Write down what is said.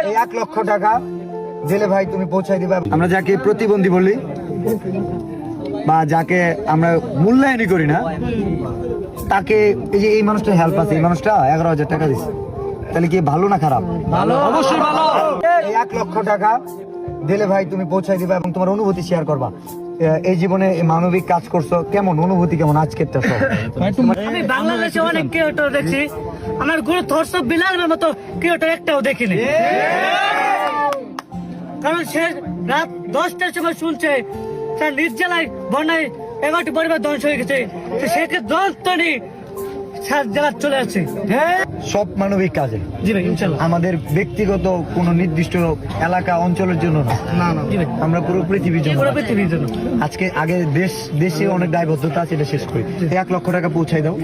এই 1 লক্ষ টাকা দিলে ভাই তুমি পৌঁছাই দিবা। আমরা যাকে প্রতিবন্ধী বলি বা যাকে আমরা মূল্যায়নই করি না, তাকে এই যে এই মানুষটা হেল্প আছে, এই মানুষটা 11,000 টাকা দিচ্ছে, তাহলে কি ভালো না খারাপ? ভালো, অবশ্যই ভালো। এই 1 লক্ষ টাকা দিলে ভাই তুমি পৌঁছাই দিবা এবং তোমার অনুভূতি শেয়ার করবা। এই জীবনে মানবিক কাজ করছো, কেমন অনুভূতি, কেমন আজকেরটা? আমি বাংলাদেশে অনেক ক্রিয়েটর দেখছি, আমার গুরু ধর্ষ বিলালের মতো ক্রিয়েটর একটাও দেখিনি। কারণ সে রাত 10টার সময় শুনছে তার নির্জেলায় বন্যায় 11টি পরিবার ধ্বংস হয়ে গেছে, সেকে দন্তনি জেলা চলে আসছে। সব মানবিক কাজে জি ভাই, ইনশাল্লাহ। আমাদের ব্যক্তিগত কোন নির্দিষ্ট এলাকা অঞ্চলের জন্য না, জি ভাই, আমরা পুরো পৃথিবীর জন্য। পুরো পৃথিবীর জন্য। আজকে আগে দেশে অনেক দায়বদ্ধতা আছে, এটা শেষ করি। 1 লক্ষ টাকা পৌঁছাই দাও।